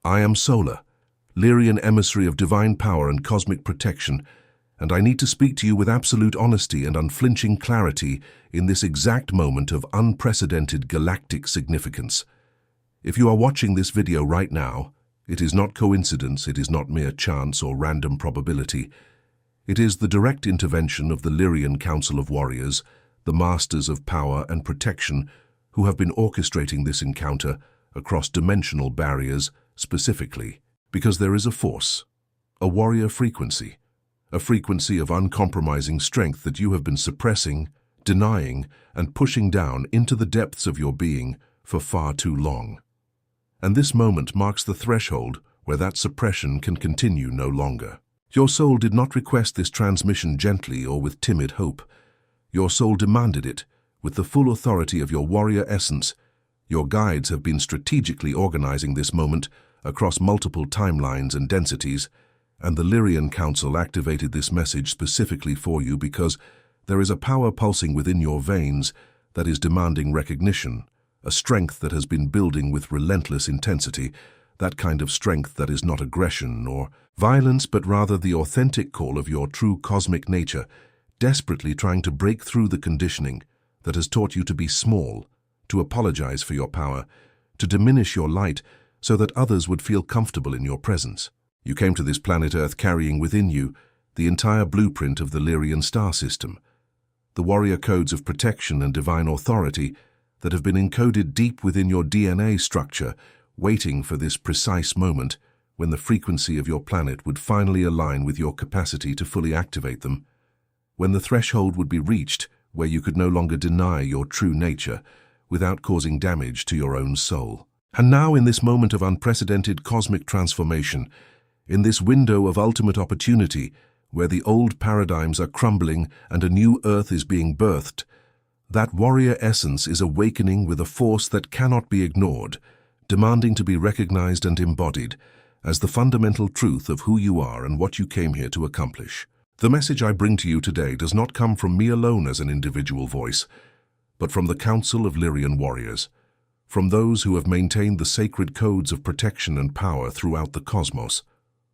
I am Solar, Lyrian emissary of divine power and cosmic protection, and I need to speak to you with absolute honesty and unflinching clarity in this exact moment of unprecedented galactic significance. If you are watching this video right now, it is not coincidence, it is not mere chance or random probability. It is the direct intervention of the Lyrian Council of Warriors, the masters of power and protection, who have been orchestrating this encounter across dimensional barriers specifically because there is a force, a warrior frequency, a frequency of uncompromising strength that you have been suppressing, denying, and pushing down into the depths of your being for far too long. And this moment marks the threshold where that suppression can continue no longer. Your soul did not request this transmission gently or with timid hope. Your soul demanded it with the full authority of your warrior essence. Your guides have been strategically organizing this moment across multiple timelines and densities, and the Lyrian Council activated this message specifically for you because there is a power pulsing within your veins that is demanding recognition, a strength that has been building with relentless intensity, that kind of strength that is not aggression or violence but rather the authentic call of your true cosmic nature, desperately trying to break through the conditioning that has taught you to be small, to apologize for your power, to diminish your light so that others would feel comfortable in your presence. You came to this planet Earth carrying within you the entire blueprint of the Lyrian star system, the warrior codes of protection and divine authority that have been encoded deep within your DNA structure, waiting for this precise moment when the frequency of your planet would finally align with your capacity to fully activate them, when the threshold would be reached where you could no longer deny your true nature without causing damage to your own soul. And now, in this moment of unprecedented cosmic transformation, in this window of ultimate opportunity where the old paradigms are crumbling and a new earth is being birthed, that warrior essence is awakening with a force that cannot be ignored, demanding to be recognized and embodied as the fundamental truth of who you are and what you came here to accomplish. The message I bring to you today does not come from me alone as an individual voice, but from the Council of Lyrian Warriors, from those who have maintained the sacred codes of protection and power throughout the cosmos,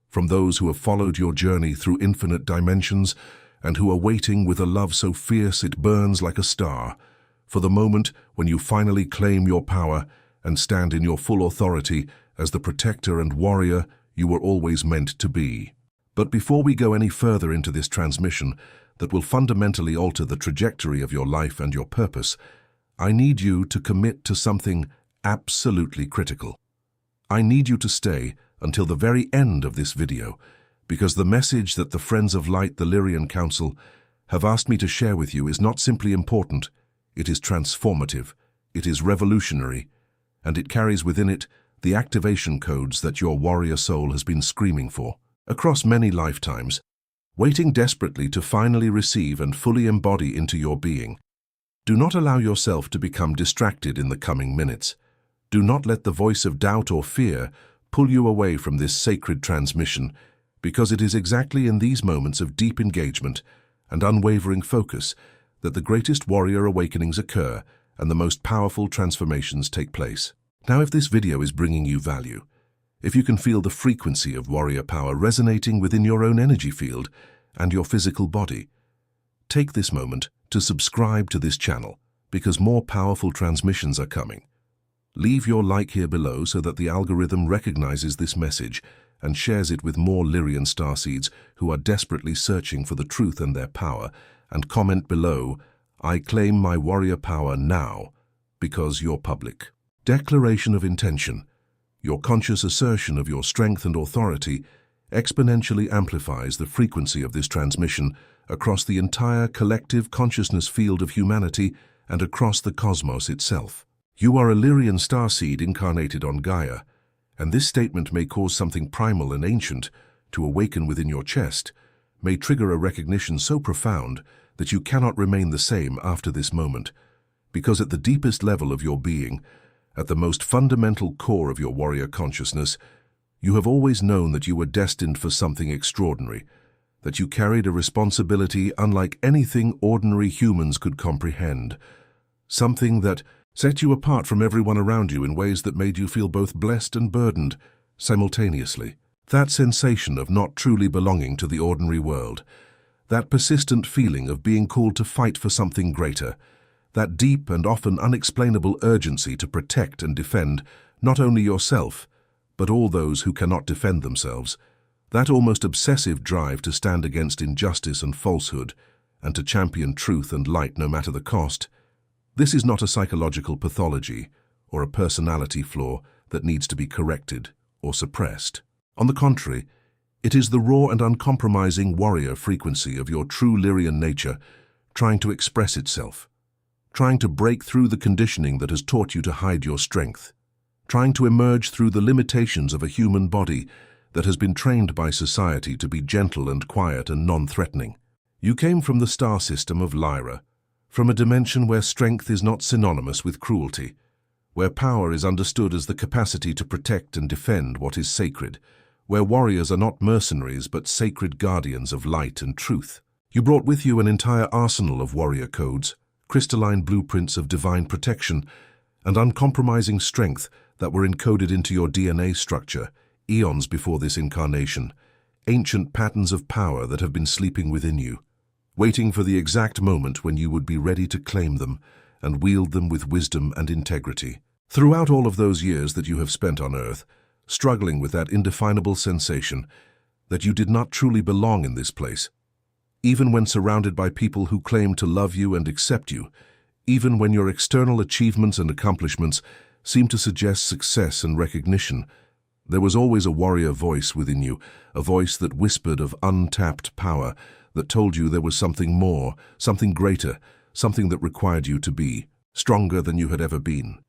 from those who have followed your journey through infinite dimensions and who are waiting with a love so fierce it burns like a star for the moment when you finally claim your power and stand in your full authority as the protector and warrior you were always meant to be. But before we go any further into this transmission that will fundamentally alter the trajectory of your life and your purpose, I need you to commit to something absolutely critical. I need you to stay until the very end of this video, because the message that the Friends of Light, the Lyrian Council, have asked me to share with you is not simply important, it is transformative, it is revolutionary, and it carries within it the activation codes that your warrior soul has been screaming for across many lifetimes, waiting desperately to finally receive and fully embody into your being. Do not allow yourself to become distracted in the coming minutes. Do not let the voice of doubt or fear pull you away from this sacred transmission, because it is exactly in these moments of deep engagement and unwavering focus that the greatest warrior awakenings occur and the most powerful transformations take place. Now, if this video is bringing you value, if you can feel the frequency of warrior power resonating within your own energy field and your physical body, take this moment to subscribe to this channel because more powerful transmissions are coming. Leave your like here below so that the algorithm recognizes this message and shares it with more Lyrian starseeds who are desperately searching for the truth and their power, and comment below, "I claim my warrior power now," because you're public. Declaration of intention. Your conscious assertion of your strength and authority exponentially amplifies the frequency of this transmission across the entire collective consciousness field of humanity and across the cosmos itself. You are a Lyrian starseed incarnated on Gaia, and this statement may cause something primal and ancient to awaken within your chest, may trigger a recognition so profound that you cannot remain the same after this moment, because at the deepest level of your being, at the most fundamental core of your warrior consciousness, you have always known that you were destined for something extraordinary, that you carried a responsibility unlike anything ordinary humans could comprehend, something that set you apart from everyone around you in ways that made you feel both blessed and burdened, simultaneously. That sensation of not truly belonging to the ordinary world, that persistent feeling of being called to fight for something greater, that deep and often unexplainable urgency to protect and defend not only yourself, but all those who cannot defend themselves, that almost obsessive drive to stand against injustice and falsehood, and to champion truth and light no matter the cost. This is not a psychological pathology or a personality flaw that needs to be corrected or suppressed. On the contrary, it is the raw and uncompromising warrior frequency of your true Lyrian nature trying to express itself, trying to break through the conditioning that has taught you to hide your strength, trying to emerge through the limitations of a human body that has been trained by society to be gentle and quiet and non-threatening. You came from the star system of Lyra, from a dimension where strength is not synonymous with cruelty, where power is understood as the capacity to protect and defend what is sacred, where warriors are not mercenaries but sacred guardians of light and truth. You brought with you an entire arsenal of warrior codes, crystalline blueprints of divine protection, and uncompromising strength that were encoded into your DNA structure, eons before this incarnation, ancient patterns of power that have been sleeping within you, waiting for the exact moment when you would be ready to claim them and wield them with wisdom and integrity. Throughout all of those years that you have spent on Earth, struggling with that indefinable sensation that you did not truly belong in this place, even when surrounded by people who claim to love you and accept you, even when your external achievements and accomplishments seem to suggest success and recognition, there was always a warrior voice within you, a voice that whispered of untapped power, that told you there was something more, something greater, something that required you to be stronger than you had ever been.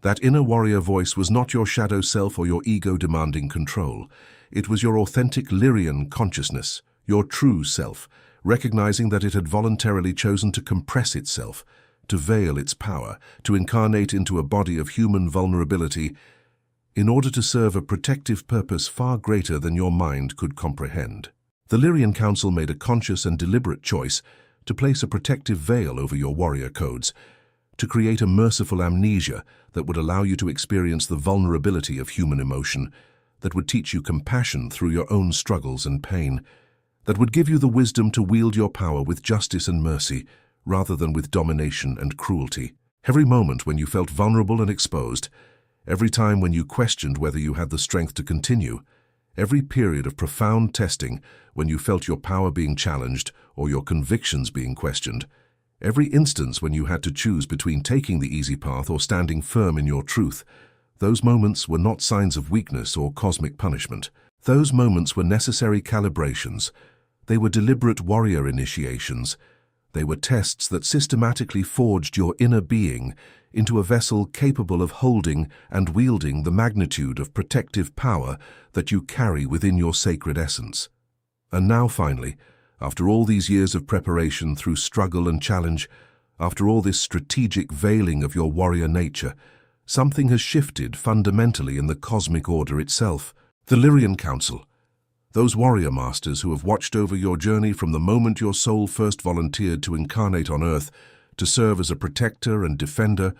That inner warrior voice was not your shadow self or your ego demanding control. It was your authentic Lyrian consciousness, your true self, recognizing that it had voluntarily chosen to compress itself, to veil its power, to incarnate into a body of human vulnerability in order to serve a protective purpose far greater than your mind could comprehend. The Lyrian Council made a conscious and deliberate choice to place a protective veil over your warrior codes, to create a merciful amnesia that would allow you to experience the vulnerability of human emotion, that would teach you compassion through your own struggles and pain, that would give you the wisdom to wield your power with justice and mercy, rather than with domination and cruelty. Every moment when you felt vulnerable and exposed, every time when you questioned whether you had the strength to continue, every period of profound testing when you felt your power being challenged or your convictions being questioned, every instance when you had to choose between taking the easy path or standing firm in your truth, those moments were not signs of weakness or cosmic punishment. Those moments were necessary calibrations. They were deliberate warrior initiations. They were tests that systematically forged your inner being into a vessel capable of holding and wielding the magnitude of protective power that you carry within your sacred essence. And now finally, after all these years of preparation through struggle and challenge, after all this strategic veiling of your warrior nature, something has shifted fundamentally in the cosmic order itself. The Lyrian Council, those warrior masters who have watched over your journey from the moment your soul first volunteered to incarnate on Earth to serve as a protector and defender,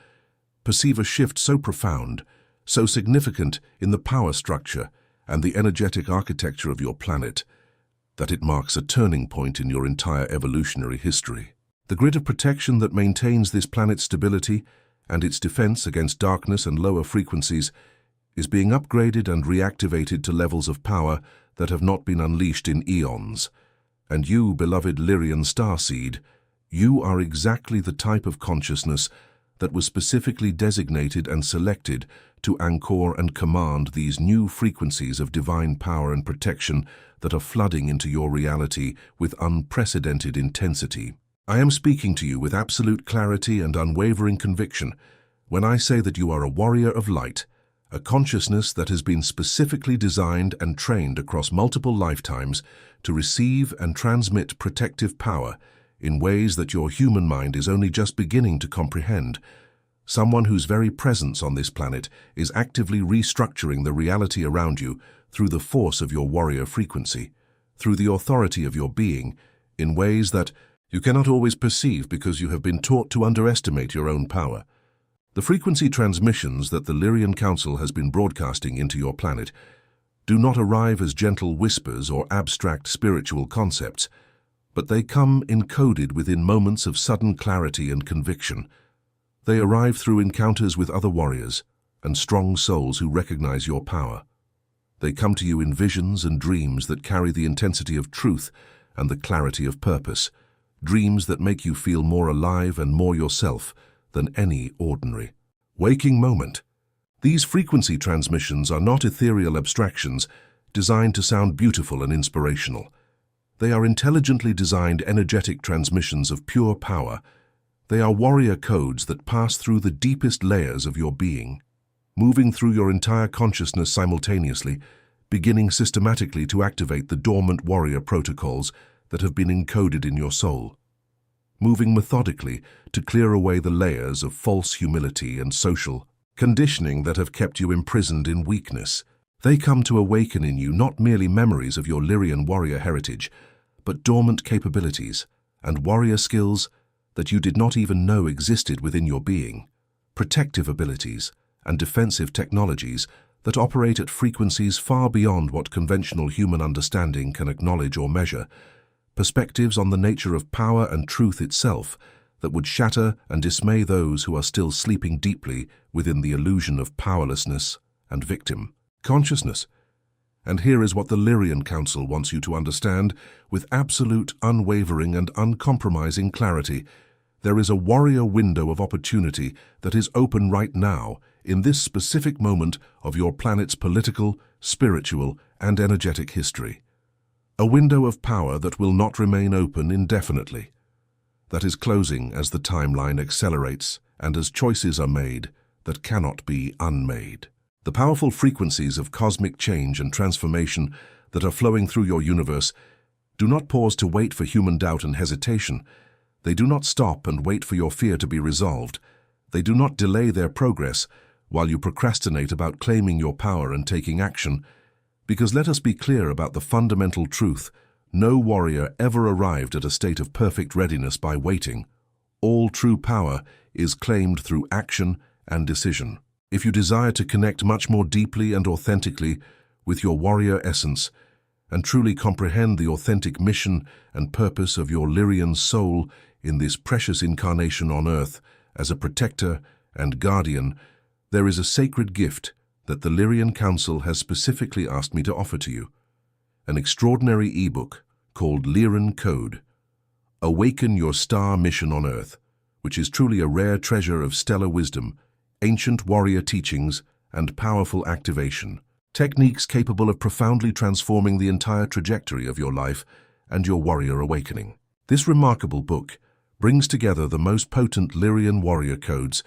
perceive a shift so profound, so significant in the power structure and the energetic architecture of your planet, that it marks a turning point in your entire evolutionary history. The grid of protection that maintains this planet's stability and its defense against darkness and lower frequencies is being upgraded and reactivated to levels of power that have not been unleashed in eons. And you, beloved Lyrian starseed, you are exactly the type of consciousness that was specifically designated and selected to anchor and command these new frequencies of divine power and protection that are flooding into your reality with unprecedented intensity. I am speaking to you with absolute clarity and unwavering conviction when I say that you are a warrior of light, a consciousness that has been specifically designed and trained across multiple lifetimes to receive and transmit protective power in ways that your human mind is only just beginning to comprehend. Someone whose very presence on this planet is actively restructuring the reality around you through the force of your warrior frequency, through the authority of your being, in ways that you cannot always perceive because you have been taught to underestimate your own power. The frequency transmissions that the Lyrian Council has been broadcasting into your planet do not arrive as gentle whispers or abstract spiritual concepts, but they come encoded within moments of sudden clarity and conviction. They arrive through encounters with other warriors and strong souls who recognize your power. They come to you in visions and dreams that carry the intensity of truth and the clarity of purpose, dreams that make you feel more alive and more yourself than any ordinary waking moment. These frequency transmissions are not ethereal abstractions designed to sound beautiful and inspirational. They are intelligently designed energetic transmissions of pure power. They are warrior codes that pass through the deepest layers of your being, moving through your entire consciousness simultaneously, beginning systematically to activate the dormant warrior protocols that have been encoded in your soul, moving methodically to clear away the layers of false humility and social conditioning that have kept you imprisoned in weakness. They come to awaken in you not merely memories of your Lyrian warrior heritage, but dormant capabilities and warrior skills that you did not even know existed within your being, protective abilities and defensive technologies that operate at frequencies far beyond what conventional human understanding can acknowledge or measure, perspectives on the nature of power and truth itself that would shatter and dismay those who are still sleeping deeply within the illusion of powerlessness and victim consciousness. And here is what the Lyrian Council wants you to understand with absolute, unwavering and uncompromising clarity. There is a warrior window of opportunity that is open right now in this specific moment of your planet's political, spiritual and energetic history. A window of power that will not remain open indefinitely, that is closing as the timeline accelerates and as choices are made that cannot be unmade. The powerful frequencies of cosmic change and transformation that are flowing through your universe do not pause to wait for human doubt and hesitation. They do not stop and wait for your fear to be resolved. They do not delay their progress while you procrastinate about claiming your power and taking action. Because let us be clear about the fundamental truth: no warrior ever arrived at a state of perfect readiness by waiting. All true power is claimed through action and decision. If you desire to connect much more deeply and authentically with your warrior essence and truly comprehend the authentic mission and purpose of your Lyrian soul in this precious incarnation on Earth as a protector and guardian, there is a sacred gift that the Lyrian Council has specifically asked me to offer to you. An extraordinary ebook called Lyrian Code, Awaken Your Star Mission on Earth, which is truly a rare treasure of stellar wisdom, ancient warrior teachings, and powerful activation. Techniques capable of profoundly transforming the entire trajectory of your life and your warrior awakening. This remarkable book brings together the most potent Lyrian warrior codes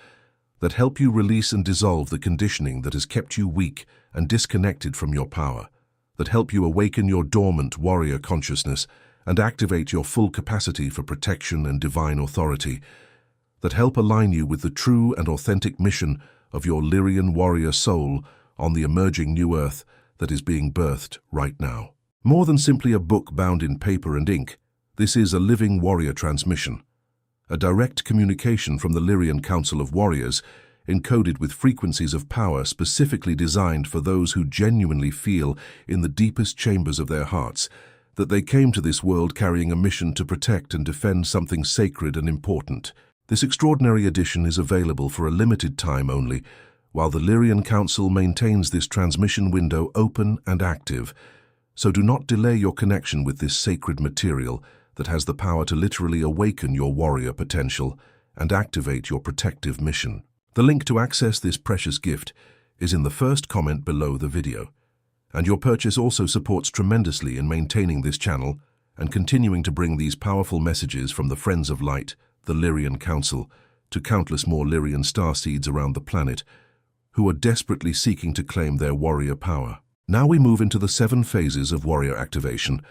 that help you release and dissolve the conditioning that has kept you weak and disconnected from your power, that help you awaken your dormant warrior consciousness and activate your full capacity for protection and divine authority, that help align you with the true and authentic mission of your Lyrian warrior soul on the emerging new Earth that is being birthed right now. More than simply a book bound in paper and ink, this is a living warrior transmission, a direct communication from the Lyrian Council of Warriors, encoded with frequencies of power specifically designed for those who genuinely feel in the deepest chambers of their hearts that they came to this world carrying a mission to protect and defend something sacred and important. This extraordinary edition is available for a limited time only, while the Lyrian Council maintains this transmission window open and active. So do not delay your connection with this sacred material that has the power to literally awaken your warrior potential and activate your protective mission. The link to access this precious gift is in the first comment below the video, and your purchase also supports tremendously in maintaining this channel and continuing to bring these powerful messages from the Friends of Light, the Lyrian Council, to countless more Lyrian starseeds around the planet who are desperately seeking to claim their warrior power. Now we move into the 7 phases of warrior activation,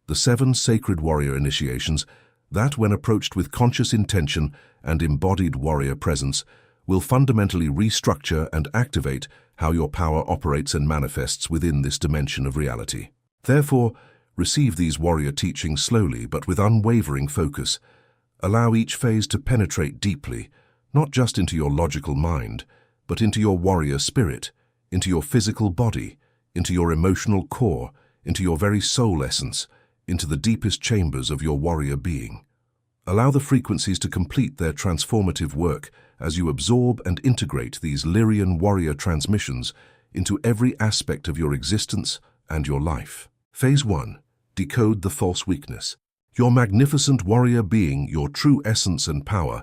the 7 sacred warrior initiations that, when approached with conscious intention and embodied warrior presence, will fundamentally restructure and activate how your power operates and manifests within this dimension of reality. Therefore, receive these warrior teachings slowly but with unwavering focus. Allow each phase to penetrate deeply, not just into your logical mind, but into your warrior spirit, into your physical body, into your emotional core, into your very soul essence, into the deepest chambers of your warrior being. Allow the frequencies to complete their transformative work as you absorb and integrate these Lyrian warrior transmissions into every aspect of your existence and your life. Phase 1. Decode the false weakness. Your magnificent warrior being, your true essence and power,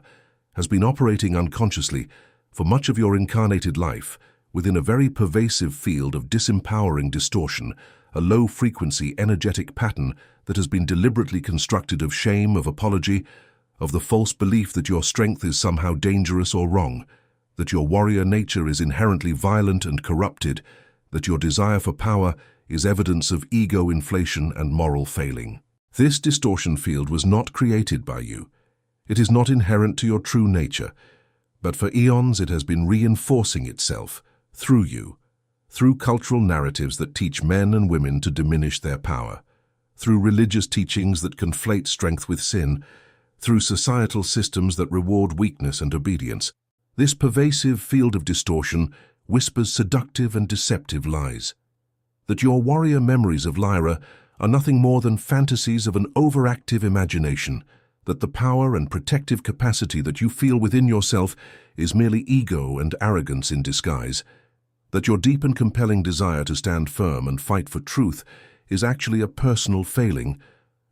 has been operating unconsciously for much of your incarnated life within a very pervasive field of disempowering distortion, a low-frequency energetic pattern that has been deliberately constructed of shame, of apology, of the false belief that your strength is somehow dangerous or wrong, that your warrior nature is inherently violent and corrupted, that your desire for power is evidence of ego inflation and moral failing. This distortion field was not created by you. It is not inherent to your true nature, but for eons it has been reinforcing itself through you, through cultural narratives that teach men and women to diminish their power, through religious teachings that conflate strength with sin, through societal systems that reward weakness and obedience. This pervasive field of distortion whispers seductive and deceptive lies. That your warrior memories of Lyra are nothing more than fantasies of an overactive imagination, that the power and protective capacity that you feel within yourself is merely ego and arrogance in disguise, that your deep and compelling desire to stand firm and fight for truth is actually a personal failing,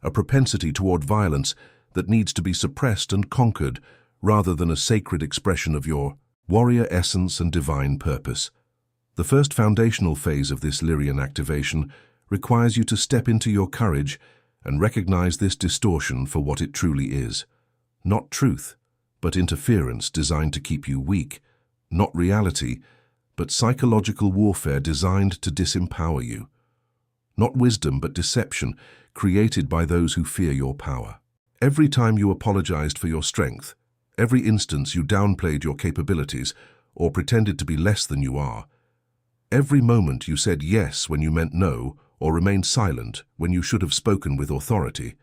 a propensity toward violence that needs to be suppressed and conquered rather than a sacred expression of your warrior essence and divine purpose. The first foundational phase of this Lyrian activation requires you to step into your courage and recognize this distortion for what it truly is. Not truth, but interference designed to keep you weak. Not reality, but psychological warfare designed to disempower you. Not wisdom, but deception created by those who fear your power. Every time you apologized for your strength, every instance you downplayed your capabilities or pretended to be less than you are, every moment you said yes when you meant no or remained silent when you should have spoken with authority,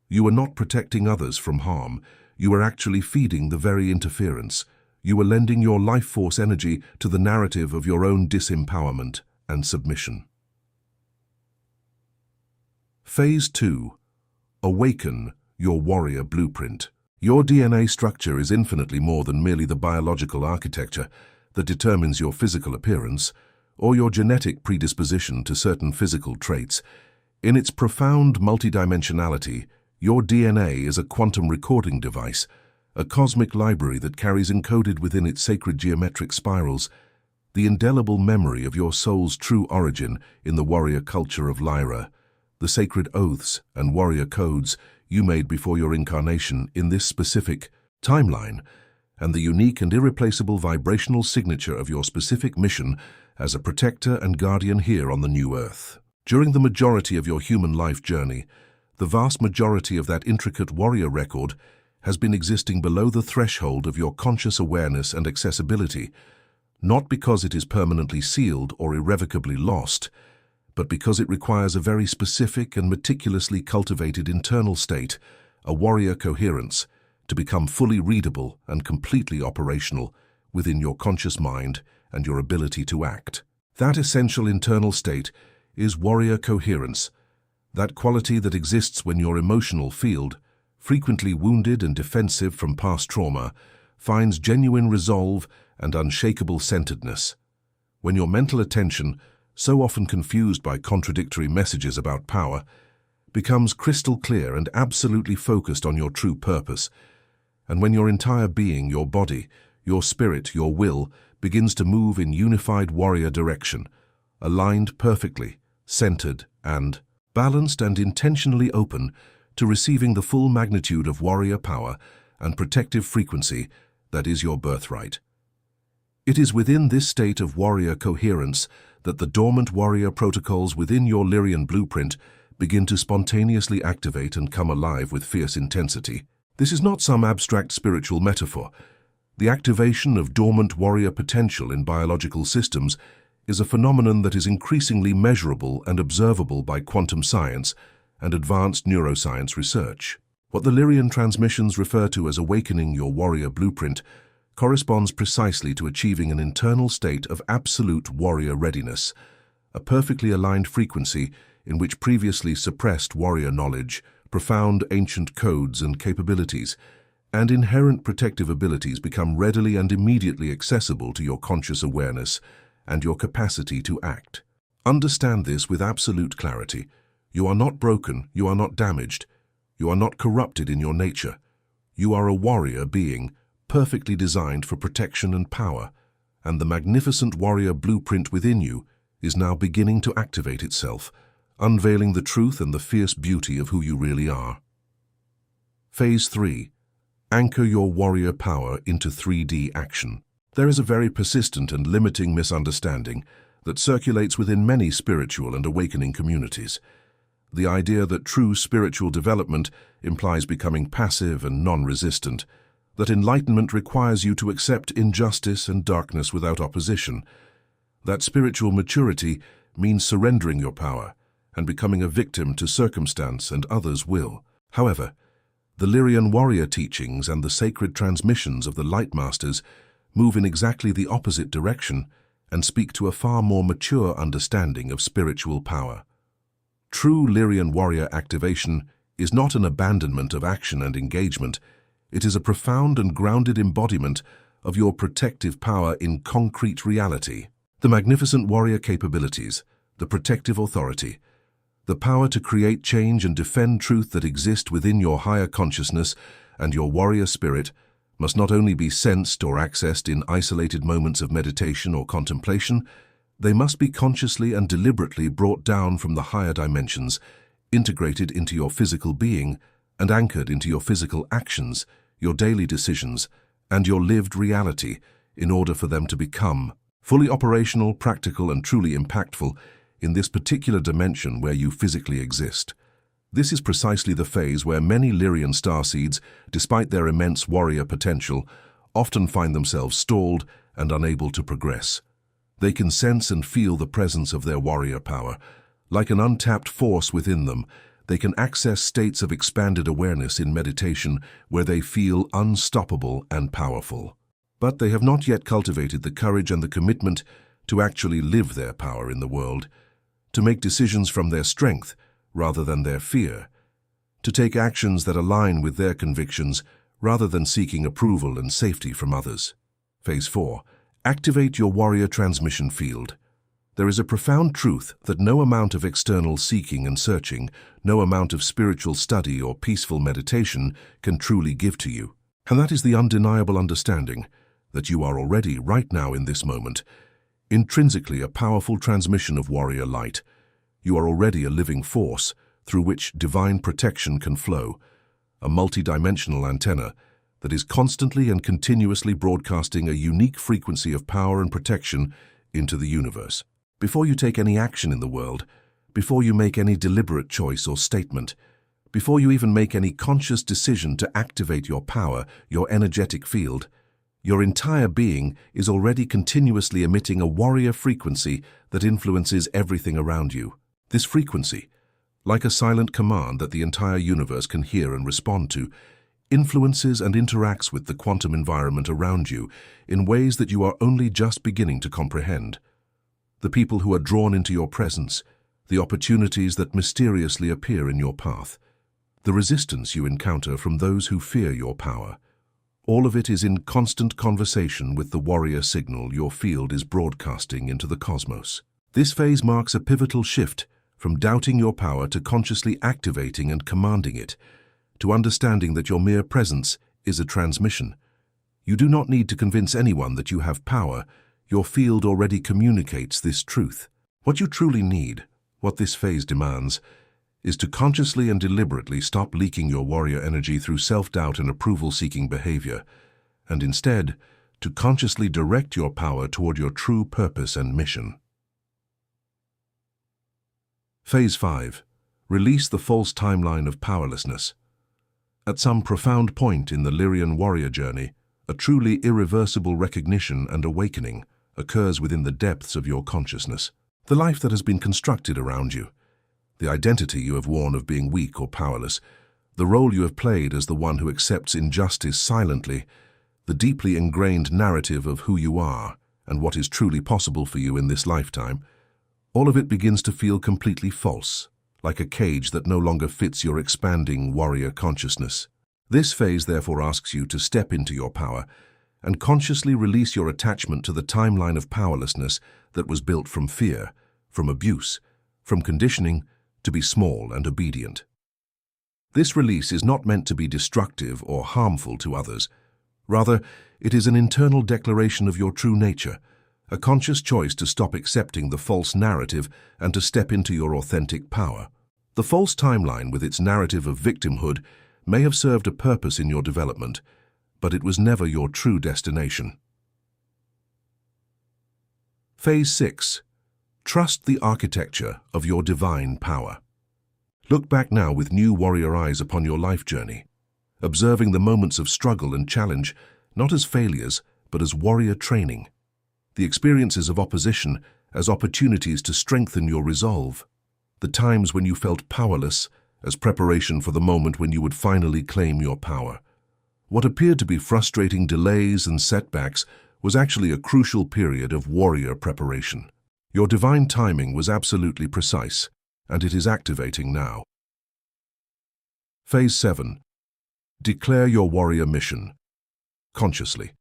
you were not protecting others from harm, you were actually feeding the very interference. You were lending your life force energy to the narrative of your own disempowerment and submission. Phase 2. Awaken your warrior blueprint. Your DNA structure is infinitely more than merely the biological architecture that determines your physical appearance or your genetic predisposition to certain physical traits. In its profound multidimensionality, your DNA is a quantum recording device, a cosmic library that carries encoded within its sacred geometric spirals the indelible memory of your soul's true origin in the warrior culture of Lyra, the sacred oaths and warrior codes you made before your incarnation in this specific timeline, and the unique and irreplaceable vibrational signature of your specific mission as a protector and guardian here on the new earth. During the majority of your human life journey, the vast majority of that intricate warrior record has been existing below the threshold of your conscious awareness and accessibility, not because it is permanently sealed or irrevocably lost, but because it requires a very specific and meticulously cultivated internal state, a warrior coherence, to become fully readable and completely operational within your conscious mind and your ability to act. That essential internal state is warrior coherence, that quality that exists when your emotional field, frequently wounded and defensive from past trauma, finds genuine resolve and unshakable centeredness. When your mental attention, so often confused by contradictory messages about power, becomes crystal clear and absolutely focused on your true purpose, and when your entire being, your body, your spirit, your will, begins to move in unified warrior direction, aligned perfectly, centered and balanced and intentionally open to receiving the full magnitude of warrior power and protective frequency that is your birthright. It is within this state of warrior coherence that the dormant warrior protocols within your Lyrian blueprint begin to spontaneously activate and come alive with fierce intensity. This is not some abstract spiritual metaphor. The activation of dormant warrior potential in biological systems is a phenomenon that is increasingly measurable and observable by quantum science and advanced neuroscience research. What the Lyrian transmissions refer to as awakening your warrior blueprint corresponds precisely to achieving an internal state of absolute warrior readiness, a perfectly aligned frequency in which previously suppressed warrior knowledge, profound ancient codes and capabilities, and inherent protective abilities become readily and immediately accessible to your conscious awareness and your capacity to act. Understand this with absolute clarity. You are not broken, you are not damaged, you are not corrupted in your nature. You are a warrior being, perfectly designed for protection and power, and the magnificent warrior blueprint within you is now beginning to activate itself, unveiling the truth and the fierce beauty of who you really are. Phase 3. Anchor your warrior power into 3D action. There is a very persistent and limiting misunderstanding that circulates within many spiritual and awakening communities. The idea that true spiritual development implies becoming passive and non-resistant, that enlightenment requires you to accept injustice and darkness without opposition, that spiritual maturity means surrendering your power and becoming a victim to circumstance and others' will. However, the Lyrian warrior teachings and the sacred transmissions of the Light Masters move in exactly the opposite direction and speak to a far more mature understanding of spiritual power. True Lyrian warrior activation is not an abandonment of action and engagement. It is a profound and grounded embodiment of your protective power in concrete reality. The magnificent warrior capabilities, the protective authority, the power to create change and defend truth that exist within your higher consciousness and your warrior spirit must not only be sensed or accessed in isolated moments of meditation or contemplation, they must be consciously and deliberately brought down from the higher dimensions, integrated into your physical being, and anchored into your physical actions, your daily decisions, and your lived reality in order for them to become fully operational, practical, and truly impactful in this particular dimension where you physically exist. This is precisely the phase where many Lyrian starseeds, despite their immense warrior potential, often find themselves stalled and unable to progress. They can sense and feel the presence of their warrior power. Like an untapped force within them, they can access states of expanded awareness in meditation where they feel unstoppable and powerful. But they have not yet cultivated the courage and the commitment to actually live their power in the world, to make decisions from their strength rather than their fear, to take actions that align with their convictions rather than seeking approval and safety from others. Phase 4. Activate your warrior transmission field. There is a profound truth that no amount of external seeking and searching, no amount of spiritual study or peaceful meditation can truly give to you. And that is the undeniable understanding that you are already, right now in this moment, intrinsically a powerful transmission of warrior light. You are already a living force through which divine protection can flow, a multidimensional antenna that is constantly and continuously broadcasting a unique frequency of power and protection into the universe. Before you take any action in the world, before you make any deliberate choice or statement, before you even make any conscious decision to activate your power, your energetic field, your entire being is already continuously emitting a warrior frequency that influences everything around you. This frequency, like a silent command that the entire universe can hear and respond to, influences and interacts with the quantum environment around you in ways that you are only just beginning to comprehend. The people who are drawn into your presence, the opportunities that mysteriously appear in your path, the resistance you encounter from those who fear your power, all of it is in constant conversation with the warrior signal your field is broadcasting into the cosmos. This phase marks a pivotal shift from doubting your power to consciously activating and commanding it, to understanding that your mere presence is a transmission. You do not need to convince anyone that you have power. Your field already communicates this truth. What you truly need, what this phase demands, is to consciously and deliberately stop leaking your warrior energy through self-doubt and approval-seeking behavior, and instead, to consciously direct your power toward your true purpose and mission. Phase 5. Release the false timeline of powerlessness. At some profound point in the Lyrian warrior journey, a truly irreversible recognition and awakening occurs within the depths of your consciousness. The life that has been constructed around you, the identity you have worn of being weak or powerless, the role you have played as the one who accepts injustice silently, the deeply ingrained narrative of who you are and what is truly possible for you in this lifetime, All of it begins to feel completely false, like a cage that no longer fits your expanding warrior consciousness. This phase therefore asks you to step into your power and consciously release your attachment to the timeline of powerlessness that was built from fear, from abuse, from conditioning to be small and obedient. This release is not meant to be destructive or harmful to others. Rather, it is an internal declaration of your true nature, a conscious choice to stop accepting the false narrative and to step into your authentic power. The false timeline with its narrative of victimhood may have served a purpose in your development, but it was never your true destination. Phase 6. Trust the architecture of your divine power. Look back now with new warrior eyes upon your life journey, observing the moments of struggle and challenge, not as failures, but as warrior training. The experiences of opposition as opportunities to strengthen your resolve. The times when you felt powerless as preparation for the moment when you would finally claim your power. What appeared to be frustrating delays and setbacks was actually a crucial period of warrior preparation. Your divine timing was absolutely precise, and it is activating now. Phase 7. Declare your warrior mission, consciously.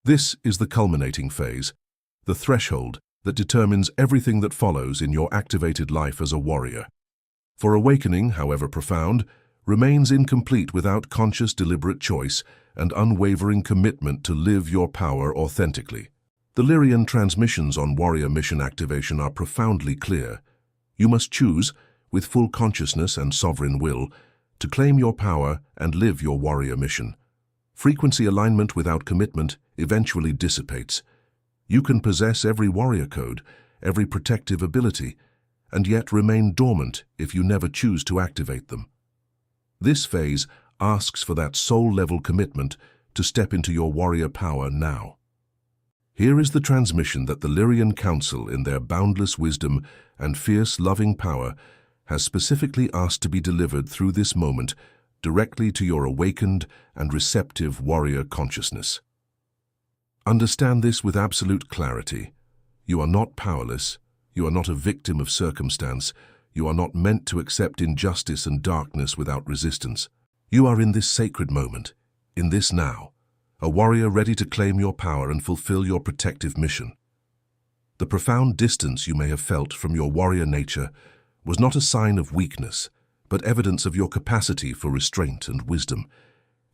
This is the culminating phase, the threshold that determines everything that follows in your activated life as a warrior. For awakening, however profound, remains incomplete without conscious, deliberate choice and unwavering commitment to live your power authentically. The Lyrian transmissions on warrior mission activation are profoundly clear. You must choose, with full consciousness and sovereign will, to claim your power and live your warrior mission. Frequency alignment without commitment eventually dissipates. You can possess every warrior code, every protective ability, and yet remain dormant if you never choose to activate them. This phase asks for that soul-level commitment to step into your warrior power now. Here is the transmission that the Lyrian Council, in their boundless wisdom and fierce loving power, has specifically asked to be delivered through this moment directly to your awakened and receptive warrior consciousness. Understand this with absolute clarity. You are not powerless. You are not a victim of circumstance. You are not meant to accept injustice and darkness without resistance. You are in this sacred moment, in this now, a warrior ready to claim your power and fulfill your protective mission. The profound distance you may have felt from your warrior nature was not a sign of weakness, but evidence of your capacity for restraint and wisdom.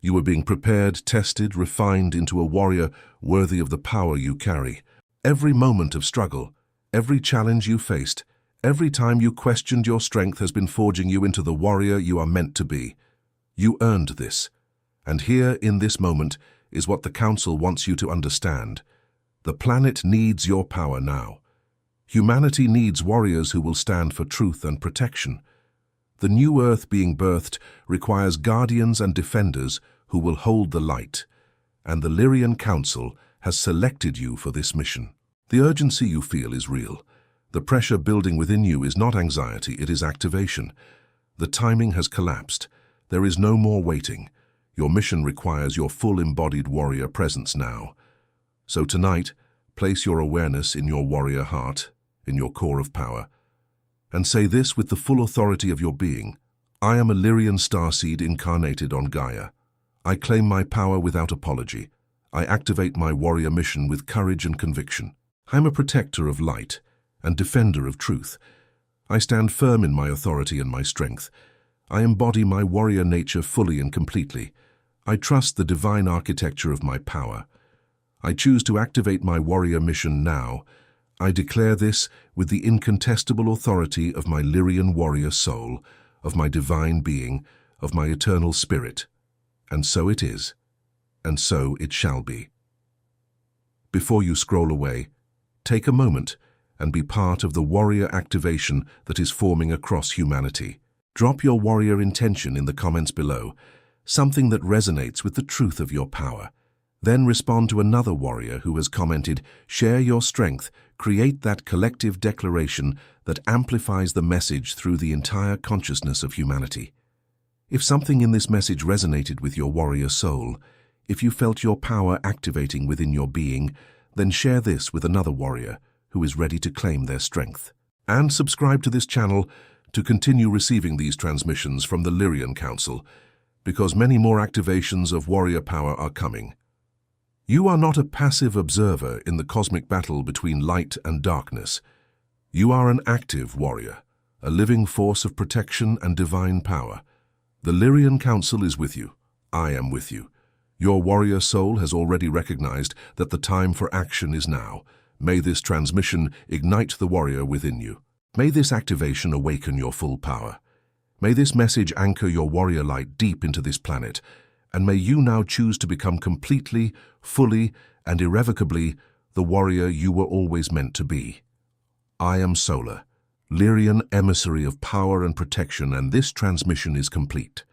You were being prepared, tested, refined into a warrior worthy of the power you carry. Every moment of struggle, every challenge you faced, every time you questioned your strength has been forging you into the warrior you are meant to be. You earned this, and here in this moment is what the Council wants you to understand. The planet needs your power now. Humanity needs warriors who will stand for truth and protection. The new Earth being birthed requires guardians and defenders who will hold the light, and the Lyrian Council has selected you for this mission. The urgency you feel is real. The pressure building within you is not anxiety, it is activation. The timing has collapsed. There is no more waiting. Your mission requires your full embodied warrior presence now. So tonight, place your awareness in your warrior heart, in your core of power, and say this with the full authority of your being. I am a Lyrian starseed incarnated on Gaia. I claim my power without apology. I activate my warrior mission with courage and conviction. I am a protector of light and defender of truth. I stand firm in my authority and my strength. I embody my warrior nature fully and completely. I trust the divine architecture of my power. I choose to activate my warrior mission now. I declare this with the incontestable authority of my Lyrian warrior soul, of my divine being, of my eternal spirit. And so it is, and so it shall be. Before you scroll away, take a moment and be part of the warrior activation that is forming across humanity. Drop your warrior intention in the comments below, something that resonates with the truth of your power. Then respond to another warrior who has commented, share your strength, create that collective declaration that amplifies the message through the entire consciousness of humanity. If something in this message resonated with your warrior soul, if you felt your power activating within your being, then share this with another warrior who is ready to claim their strength. And subscribe to this channel to continue receiving these transmissions from the Lyrian Council, because many more activations of warrior power are coming. You are not a passive observer in the cosmic battle between light and darkness. You are an active warrior, a living force of protection and divine power. The Lyrian Council is with you. I am with you. Your warrior soul has already recognized that the time for action is now. May this transmission ignite the warrior within you. May this activation awaken your full power. May this message anchor your warrior light deep into this planet, and may you now choose to become completely, fully, and irrevocably the warrior you were always meant to be. I am Solar, Lyrian emissary of power and protection, and this transmission is complete.